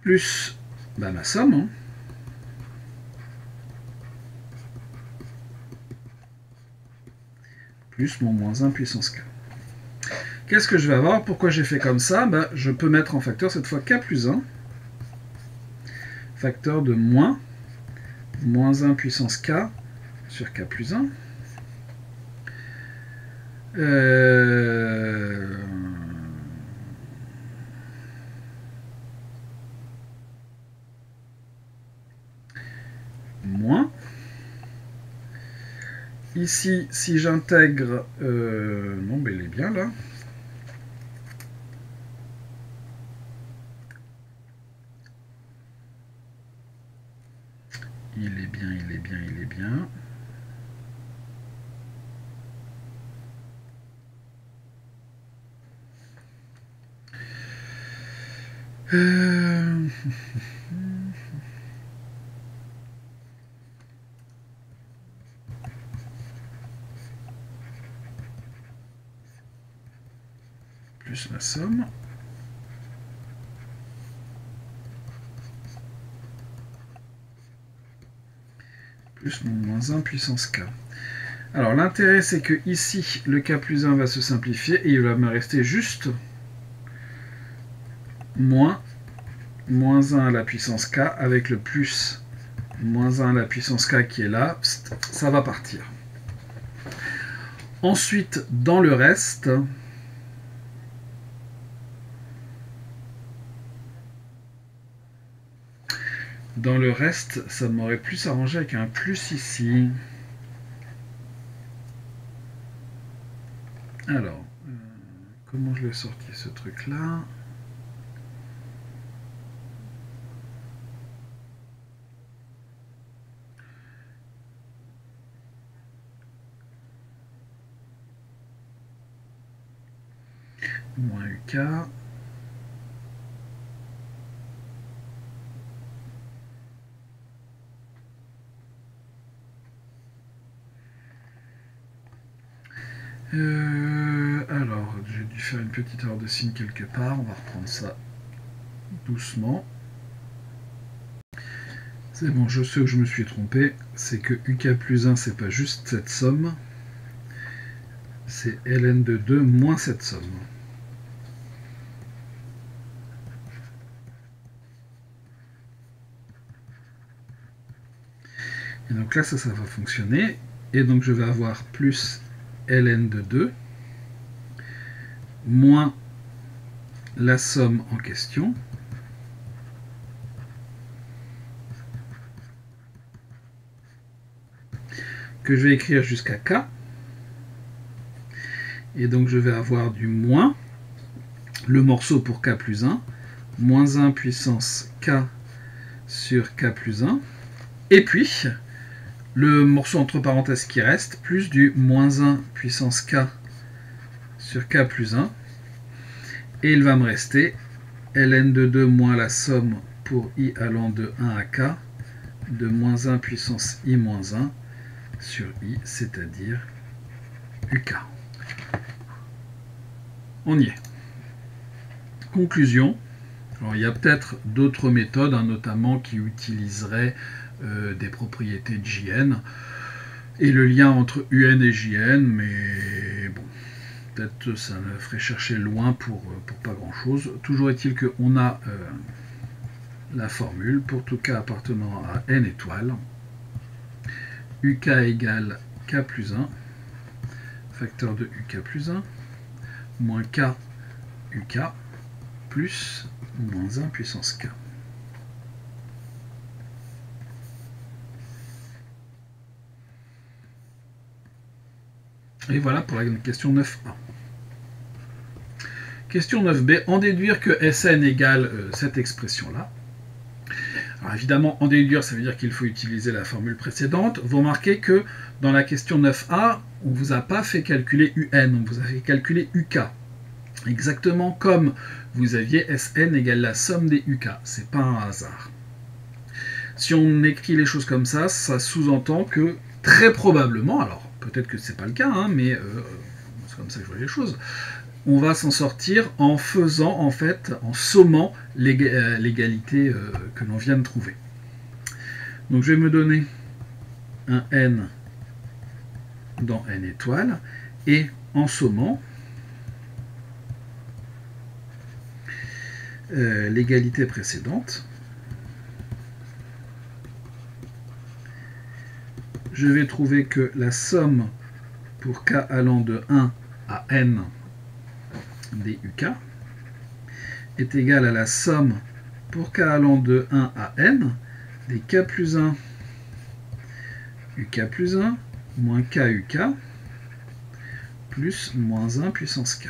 Plus ma somme, hein, plus mon moins 1 puissance k. Qu'est-ce que je vais avoir? Pourquoi j'ai fait comme ça? Je peux mettre en facteur cette fois k plus 1, facteur de moins 1 puissance k sur k plus 1. Moins. Ici, si j'intègre... non, mais il est bien là. Il est bien, il est bien, il est bien. Plus la somme. Plus mon moins 1 puissance k. Alors l'intérêt c'est que ici le k plus 1 va se simplifier et il va me rester juste moins 1 à la puissance k avec le plus moins 1 à la puissance k qui est là, ça va partir. Ensuite, dans le reste, ça m'aurait plus arrangé avec un plus ici. Alors, comment je l'ai sorti ce truc-là ? Moins UK. Alors, j'ai dû faire une petite erreur de signe quelque part. On va reprendre ça doucement. C'est bon, je sais que je me suis trompé. C'est que UK plus 1, c'est pas juste cette somme. C'est ln de 2 moins cette somme. Et donc là, ça va fonctionner. Et donc je vais avoir plus ln de 2 moins la somme en question. Que je vais écrire jusqu'à k. Et donc je vais avoir du moins le morceau pour k plus 1, moins 1 puissance k sur k plus 1, et puis le morceau entre parenthèses qui reste, plus du moins 1 puissance k sur k plus 1, et il va me rester ln de 2 moins la somme pour i allant de 1 à k de moins 1 puissance i moins 1 sur i, c'est-à-dire uk. On y est. Conclusion. Alors, il y a peut-être d'autres méthodes, notamment qui utiliseraient des propriétés de JN et le lien entre UN et JN, mais bon, peut-être ça me ferait chercher loin pour pas grand-chose. Toujours est-il qu'on a la formule pour tout cas appartenant à n étoiles. UK égale k plus 1, facteur de UK plus 1, moins k UK, plus moins 1 puissance k. Et voilà pour la question 9a. Question 9b, en déduire que Sn égale cette expression-là. Alors évidemment, en déduire, ça veut dire qu'il faut utiliser la formule précédente. Vous remarquez que dans la question 9a, on ne vous a pas fait calculer UN, on vous a fait calculer UK. Exactement comme vous aviez Sn égale la somme des UK. C'est pas un hasard. Si on écrit les choses comme ça sous-entend que très probablement, alors peut-être que c'est pas le cas, hein, mais c'est comme ça que je vois les choses, on va s'en sortir en faisant, en fait, en sommant l'égalité que l'on vient de trouver. Donc je vais me donner un n dans n étoiles, et en sommant, l'égalité précédente, je vais trouver que la somme pour k allant de 1 à n des UK est égale à la somme pour k allant de 1 à n des k plus 1 UK plus 1 moins k UK plus moins 1 puissance k.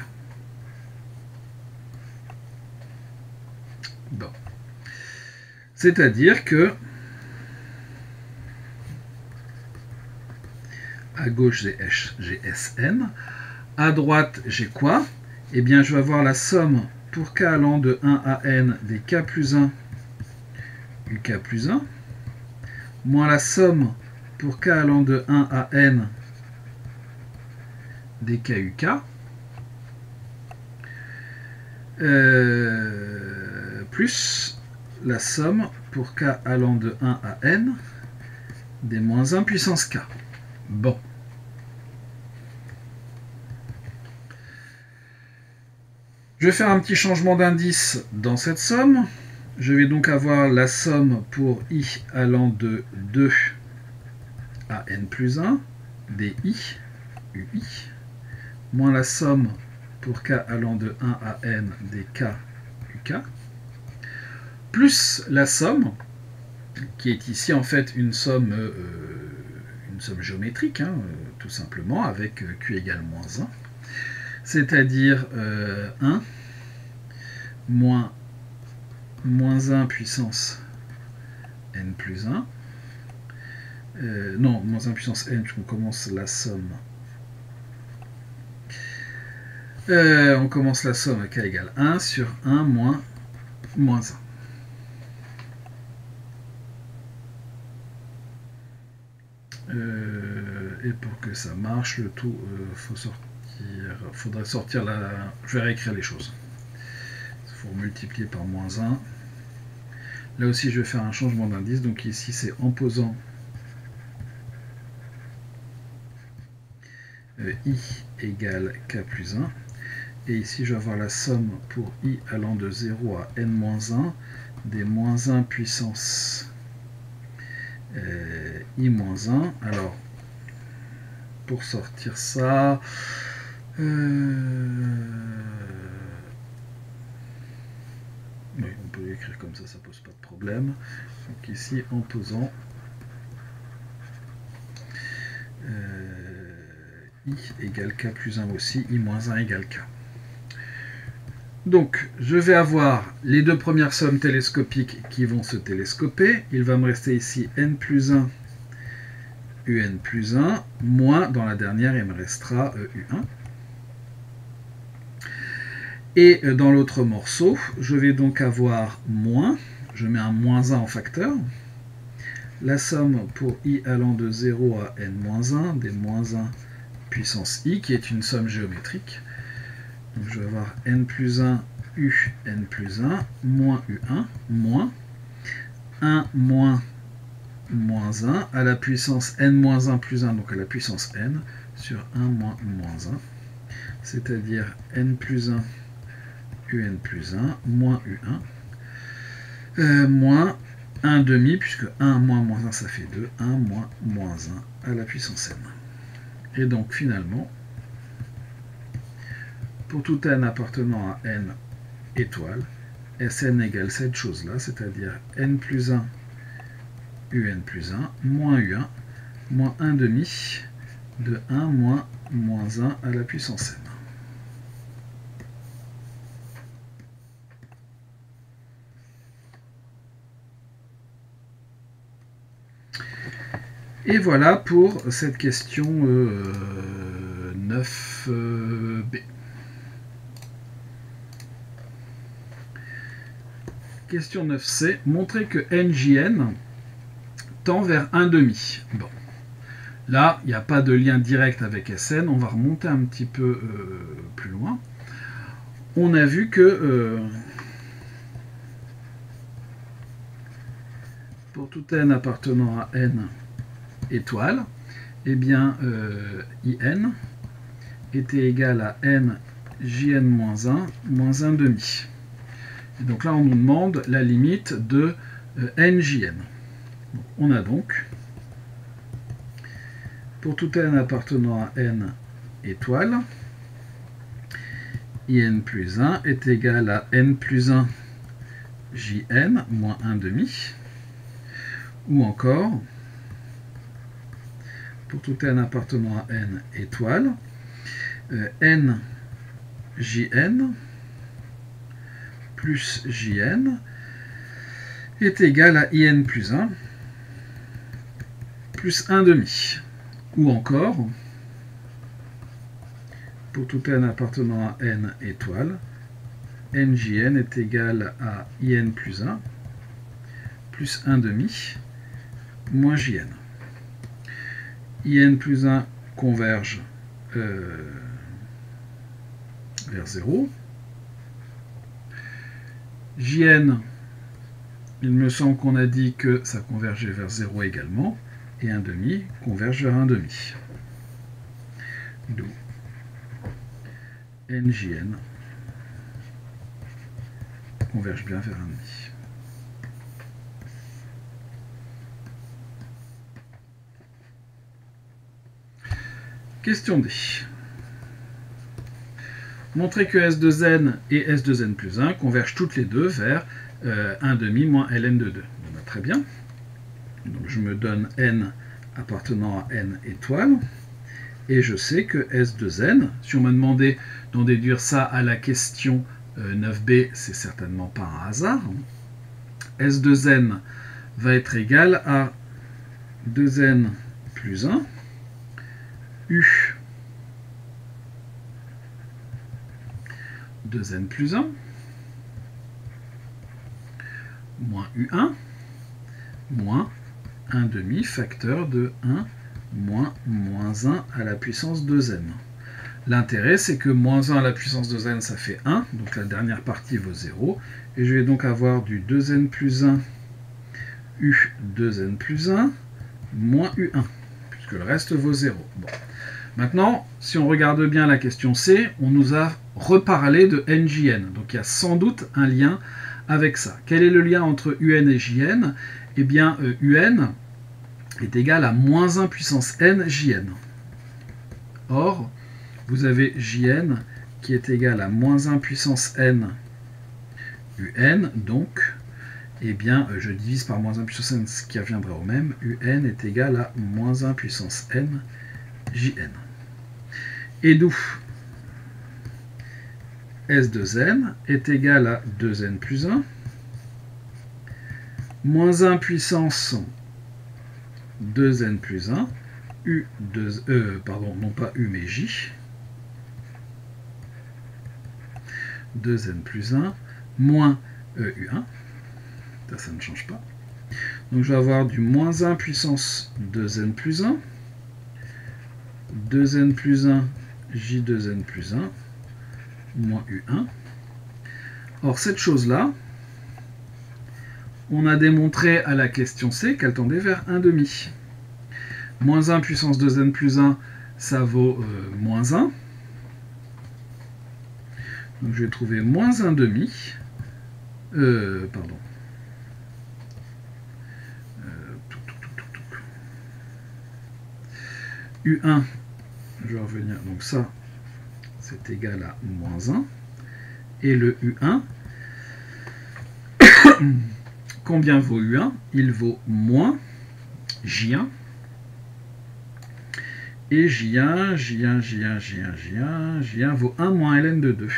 Bon. C'est-à-dire que à gauche j'ai Sn, à droite j'ai quoi? Eh bien je vais avoir la somme pour k allant de 1 à n des k plus 1 UK plus 1, moins la somme pour k allant de 1 à n des k UK, plus la somme pour k allant de 1 à n des moins 1 puissance k. Bon. Je vais faire un petit changement d'indice dans cette somme. Je vais donc avoir la somme pour i allant de 2 à n plus 1 des i, ui, moins la somme pour k allant de 1 à n des k, uk, plus la somme, qui est ici en fait une somme géométrique, hein, tout simplement, avec q égale moins 1, c'est-à-dire 1 moins 1 puissance n plus 1, non, moins 1 puissance n, puisqu'on commence la somme. On commence la somme à k égale 1 sur 1 moins 1. Et pour que ça marche, le tout, faudrait sortir la... Je vais réécrire les choses. Il faut multiplier par moins 1. Là aussi, je vais faire un changement d'indice. Donc ici, c'est en posant i égale k plus 1. Et ici, je vais avoir la somme pour i allant de 0 à n-1 des moins 1 puissance i-1. Alors, pour sortir ça, oui, on peut l'écrire comme ça pose pas de problème. Donc ici, en posant i égale k plus 1 aussi, i-1 égale k. Donc, je vais avoir les deux premières sommes télescopiques qui vont se télescoper. Il va me rester ici n plus 1, un plus 1, moins, dans la dernière, il me restera u1. Et dans l'autre morceau, je vais donc avoir moins, je mets un moins 1 en facteur, la somme pour i allant de 0 à n-1 des moins 1 puissance i, qui est une somme géométrique. Donc je vais avoir n plus 1, u n plus 1, moins u1, moins 1 moins moins 1 à la puissance n moins 1 plus 1, donc à la puissance n, sur 1 moins moins 1, c'est-à-dire n plus 1, un plus 1, moins u1, moins 1 demi, puisque 1 moins moins 1, ça fait 2, 1 moins moins 1 à la puissance n. Et donc finalement, pour tout n appartenant à n étoiles, Sn égale cette chose-là, c'est-à-dire n plus 1, un plus 1, moins u1, moins 1 demi de 1 moins moins 1 à la puissance n. Et voilà pour cette question 9b. Question 9c. Montrer que NJN tend vers 1,5. Bon. Là, il n'y a pas de lien direct avec Sn. On va remonter un petit peu plus loin. On a vu que pour tout n appartenant à n étoile, eh bien, IN était égal à n JN-1 moins 1,5. Et donc là, on nous demande la limite de NJN. On a donc, pour tout n appartenant à n étoile, IN plus 1 est égal à n plus 1 JN moins 1,5. Ou encore, pour tout n appartenant à n étoile, n JN plus JN est égal à IN plus 1 plus 1,5. Ou encore, pour tout n appartenant à n étoile, NJN est égal à IN plus 1 plus 1,5 moins JN. IN plus 1 converge vers 0. JN, il me semble qu'on a dit que ça convergeait vers 0 également, et 1,5 converge vers 1,5. D'où NJN converge bien vers 1,5. Question D. Montrer que S2N et S2N plus 1 convergent toutes les deux vers 1,5 moins Ln de 2. Bon, très bien. Donc je me donne N appartenant à N étoiles. Et je sais que S2N, si on m'a demandé d'en déduire ça à la question 9b, c'est certainement pas un hasard. S2N va être égal à 2N plus 1 U 2n plus 1 moins U1 moins 1,5 facteur de 1 moins 1 à la puissance 2n. L'intérêt, c'est que moins 1 à la puissance 2n, ça fait 1, donc la dernière partie vaut 0, et je vais donc avoir du 2n plus 1 U 2n plus 1 moins U1, puisque le reste vaut 0. Bon. Maintenant, si on regarde bien la question C, on nous a reparlé de NJN. Donc il y a sans doute un lien avec ça. Quel est le lien entre UN et JN? Eh bien, UN est égal à moins 1 puissance n JN. Or, vous avez JN qui est égal à moins 1 puissance n UN. Donc, eh bien, je divise par moins 1 puissance n, ce qui reviendra au même. UN est égal à moins 1 puissance n JN. Et d'où S2n est égal à 2n plus 1, moins 1 puissance 2n plus 1, non pas U mais J, 2n plus 1, moins U1, ça ne change pas. Donc je vais avoir du moins 1 puissance 2n plus 1, 2n plus 1, J2n plus 1, moins U1. Or, cette chose-là, on a démontré à la question C qu'elle tendait vers 1,5. Moins 1 puissance 2n plus 1, ça vaut moins 1. Donc, je vais trouver moins 1,5. Pardon. U1, je vais revenir, donc ça, c'est égal à moins 1. Et le U1, combien vaut U1? Il vaut moins J1. Et J1 vaut 1 moins Ln de 2.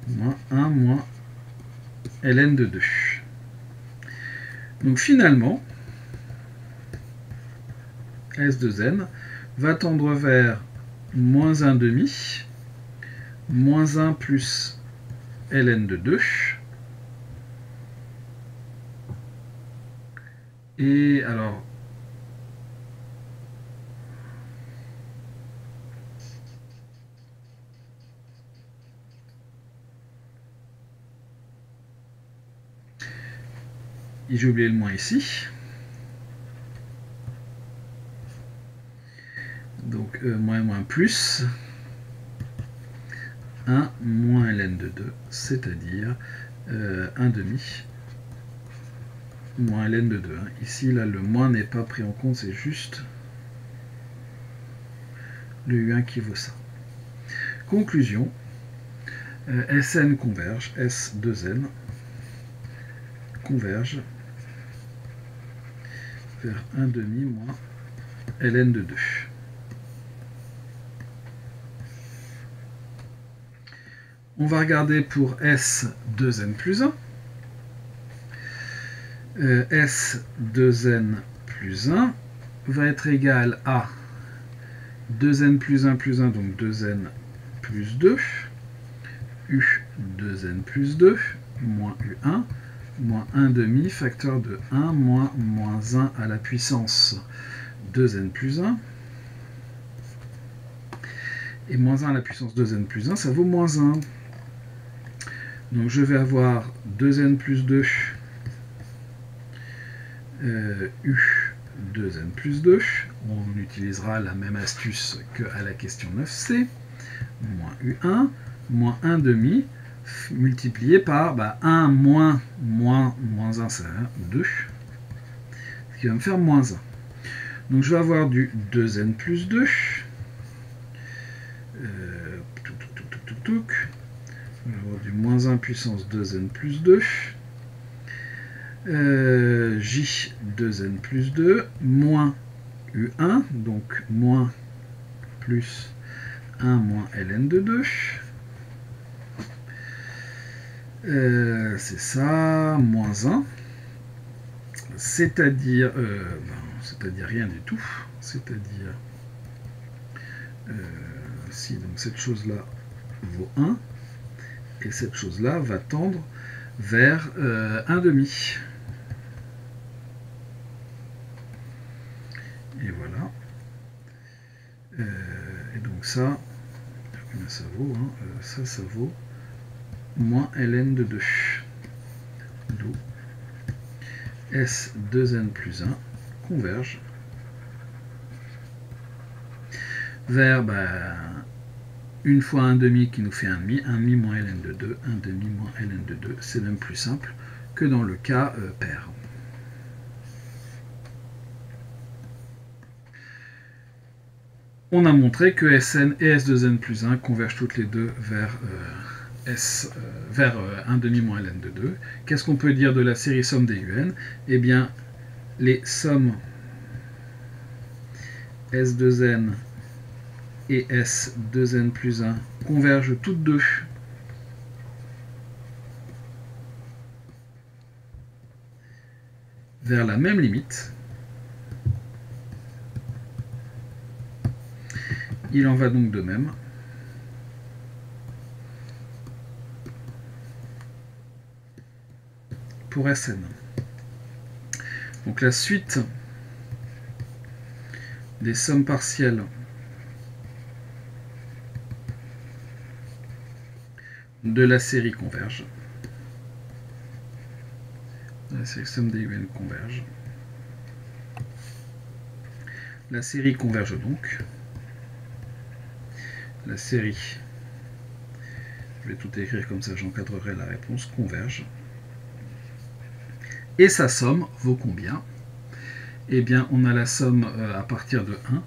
Moins 1 moins Ln de 2. Donc finalement, S2n va tendre vers moins 1,5, moins 1 plus Ln de 2, Et alors, j'ai oublié le moins ici. Donc moins plus 1 moins ln de 2, c'est-à-dire 1 demi moins ln de 2. Ici, là, le moins n'est pas pris en compte, c'est juste le U1 qui vaut ça. Conclusion, Sn converge, S2n converge vers 1 demi moins ln de 2. On va regarder pour S2n plus 1. S2n plus 1 va être égal à 2n plus 1 plus 1, donc 2n plus 2, U 2n plus 2, moins U1, moins 1 demi, facteur de 1, moins 1 à la puissance 2n plus 1. Et moins 1 à la puissance 2n plus 1, ça vaut moins 1. Donc je vais avoir 2n plus 2, U 2n plus 2. On utilisera la même astuce qu'à la question 9c. Moins U1, moins 1 demi, multiplié par 1 moins 1, c'est 2. Ce qui va me faire moins 1. Donc je vais avoir du 2n plus 2. Je vais avoir du moins 1 puissance 2n plus 2. J 2n plus 2, moins U1, donc moins plus 1 moins ln de 2. C'est ça, moins 1. C'est-à-dire rien du tout. C'est-à-dire si donc cette chose-là vaut 1, et cette chose-là va tendre vers 1 demi. Et voilà. Et donc ça, combien ça vaut ça vaut moins ln de 2. D'où S2n plus 1 converge vers une fois 1 demi qui nous fait 1 demi moins ln de 2, 1 demi moins ln de 2, c'est même plus simple que dans le cas pair. On a montré que Sn et S2n plus 1 convergent toutes les deux vers 1 demi moins ln de 2. Qu'est-ce qu'on peut dire de la série somme des UN? Eh bien, les sommes S2n et S2n plus 1 convergent toutes deux vers la même limite. Il en va donc de même pour Sn. Donc la suite des sommes partielles de la série converge. La série somme des UN converge. La série converge donc. La série, je vais tout écrire comme ça, j'encadrerai la réponse, converge. Et sa somme vaut combien? Eh bien, on a la somme à partir de 1.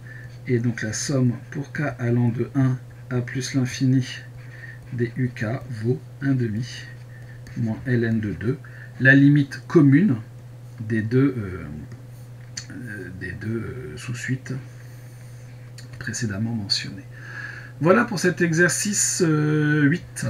Et donc la somme pour k allant de 1 à plus l'infini des uk vaut 1 demi moins ln de 2. La limite commune des deux sous-suites précédemment mentionnées. Voilà pour cet exercice 8.